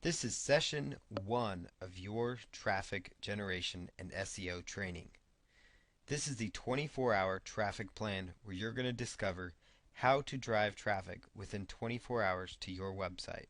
This is session 1 of your traffic generation and SEO training. This is the 24-hour traffic plan where you're going to discover how to drive traffic within 24 hours to your website.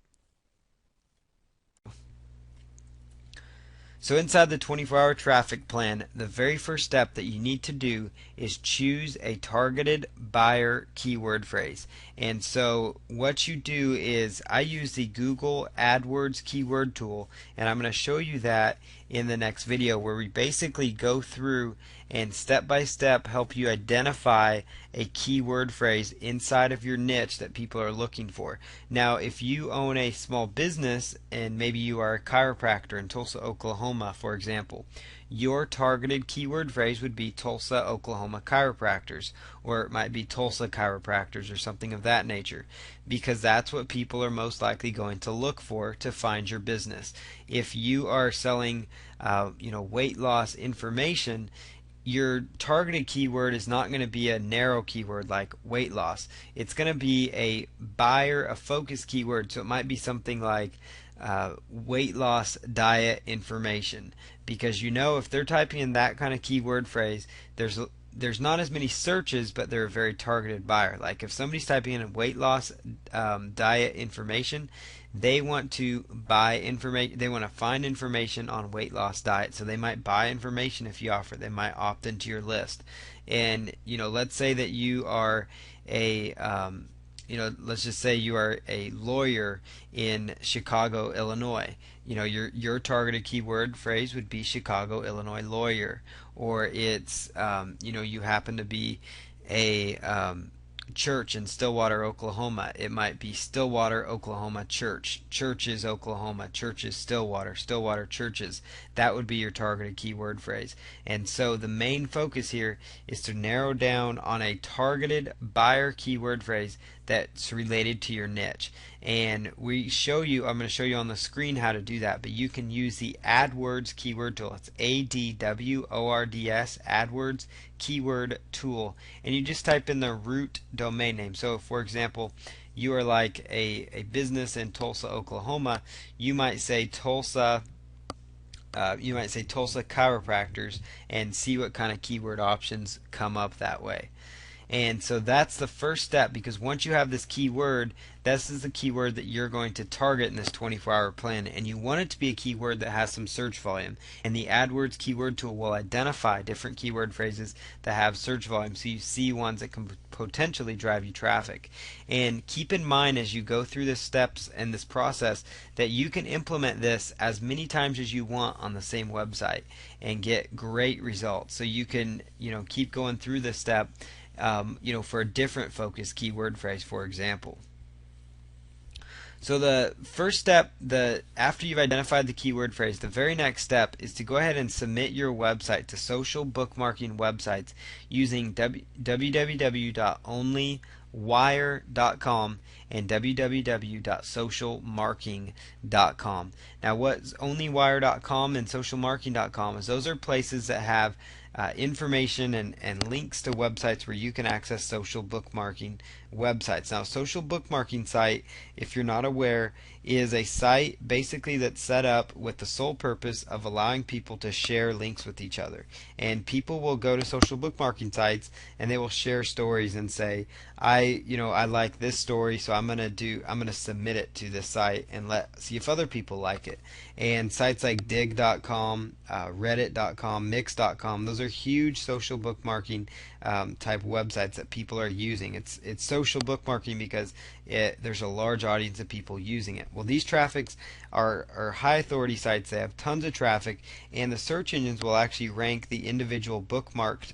So inside the 24-hour traffic plan, the very first step that you need to do is choose a targeted buyer keyword phrase. And so what you do is I use the Google AdWords keyword tool, and I'm going to show you that in the next video, where we basically go through and step by step help you identify a keyword phrase inside of your niche that people are looking for. Now, if you own a small business and maybe you are a chiropractor in Tulsa, Oklahoma, for example, your targeted keyword phrase would be Tulsa, Oklahoma chiropractors, or it might be Tulsa chiropractors or something of that nature, because that's what people are most likely going to look for to find your business. If you are selling weight loss information, your targeted keyword is not going to be a narrow keyword like weight loss. It's going to be a focused keyword. So it might be something like weight loss diet information, because if they're typing in that kind of keyword phrase, there's not as many searches, but they're a very targeted buyer. Like if somebody's typing in weight loss diet information, they want to buy information. They want to find information on weight loss diet, so they might buy information if you offer. They might opt into your list. And let's say that you are let's just say you are a lawyer in Chicago, Illinois. Your targeted keyword phrase would be Chicago, Illinois lawyer, or it's you happen to be a church in Stillwater, Oklahoma. It might be Stillwater, Oklahoma church, churches Oklahoma, churches Stillwater, Stillwater churches. That would be your targeted keyword phrase. And so the main focus here is to narrow down on a targeted buyer keyword phrase that's related to your niche. And I'm going to show you on the screen how to do that, but you can use the AdWords keyword tool. It's AdWords, AdWords keyword tool, and you just type in the root domain name. So for example, you are like a business in Tulsa, Oklahoma, you might say Tulsa chiropractors, and see what kind of keyword options come up that way. And so that's the first step, because once you have this keyword, this is the keyword that you're going to target in this 24-hour plan, and you want it to be a keyword that has some search volume. And the AdWords keyword tool will identify different keyword phrases that have search volume, so you see ones that can potentially drive you traffic. And keep in mind as you go through the steps and this process that you can implement this as many times as you want on the same website and get great results. So you can keep going through this step for a different focus keyword phrase, for example. So the first step, after you've identified the keyword phrase, the very next step is to go ahead and submit your website to social bookmarking websites using www.onlywire.com and www.socialmarking.com. Now, what's onlywire.com and socialmarking.com is those are places that have information and links to websites where you can access social bookmarking websites. Now, social bookmarking site, if you're not aware, is a site basically that's set up with the sole purpose of allowing people to share links with each other. And people will go to social bookmarking sites and they will share stories and say, I like this story, so I'm gonna submit it to this site and see if other people like it. And sites like dig.com, reddit.com, mix.com, those are huge social bookmarking type websites that people are using. It's social bookmarking because there's a large audience of people using it. Well, these traffics are high authority sites. They have tons of traffic, and the search engines will actually rank the individual bookmarked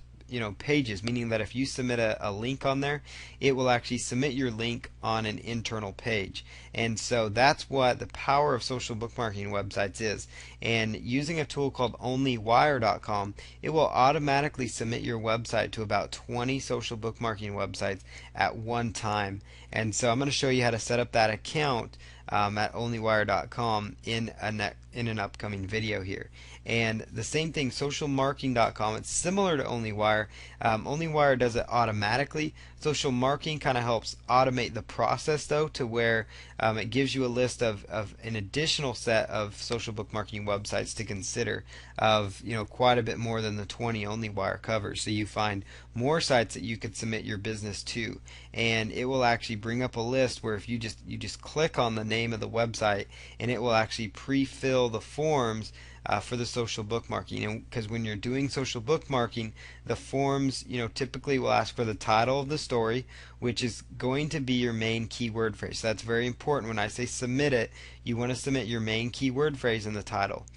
pages, meaning that if you submit a link on there, it will actually submit your link on an internal page. And so that's what the power of social bookmarking websites is. And using a tool called onlywire.com, it will automatically submit your website to about 20 social bookmarking websites at one time. And so I'm going to show you how to set up that account at onlywire.com in an upcoming video here. And the same thing, socialmarketing.com, it's similar to OnlyWire. OnlyWire does it automatically. Social marketing kind of helps automate the process though, to where it gives you a list of an additional set of social book marketing websites to consider, of quite a bit more than the 20 OnlyWire covers. So you find more sites that you could submit your business to, and it will actually bring up a list where if you just click on the name of the website, and it will actually pre-fill the forms for the social bookmarking. And because when you're doing social bookmarking, the forms typically will ask for the title of the story, which is going to be your main keyword phrase. So that's very important. When I say submit it, you want to submit your main keyword phrase in the title.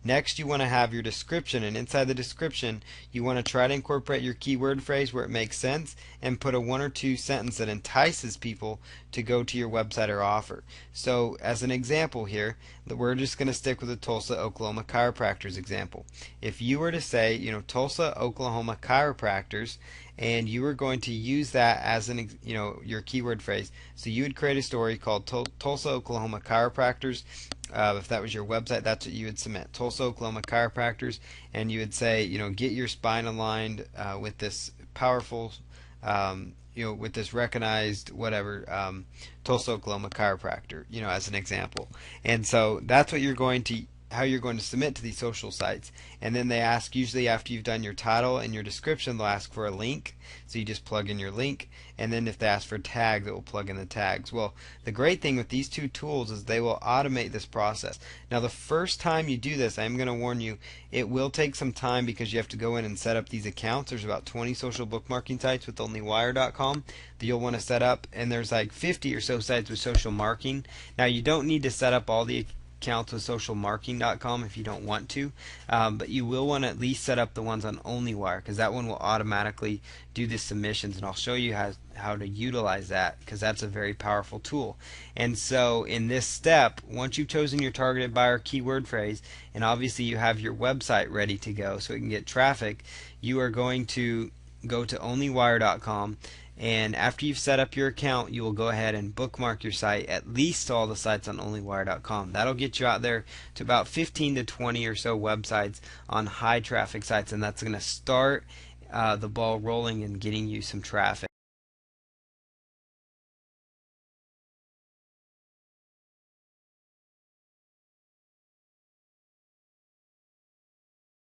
Next, you want to have your description, and inside the description, you want to try to incorporate your keyword phrase where it makes sense, and put a 1 or 2 sentence that entices people to go to your website or offer. So, as an example here, we're just going to stick with the Tulsa, Oklahoma chiropractors example. If you were to say, Tulsa, Oklahoma chiropractors, and you were going to use that as an your keyword phrase, so you would create a story called Tulsa, Oklahoma chiropractors. If that was your website, that's what you would submit, Tulsa, Oklahoma chiropractors, and you would say, get your spine aligned with this powerful, with this recognized whatever, Tulsa, Oklahoma chiropractor, as an example. And so that's what how you're going to submit to these social sites. And then they ask, usually after you've done your title and your description, they'll ask for a link. So you just plug in your link, and then if they ask for tags, it will plug in the tags. Well, the great thing with these two tools is they will automate this process. Now, the first time you do this, I'm going to warn you, it will take some time because you have to go in and set up these accounts. There's about 20 social bookmarking sites with OnlyWire.com that you'll want to set up, and there's like 50 or so sites with social marketing. Now, you don't need to set up all the accounts with socialmarketing.com if you don't want to, but you will want to at least set up the ones on OnlyWire, because that one will automatically do the submissions, and I'll show you how to utilize that, because that's a very powerful tool. And so in this step, once you've chosen your targeted buyer keyword phrase, and obviously you have your website ready to go so it can get traffic, you are going to go to onlywire.com, and after you've set up your account, you will go ahead and bookmark your site, at least all the sites on onlywire.com. That'll get you out there to about 15 to 20 or so websites on high traffic sites, and that's going to start the ball rolling and getting you some traffic.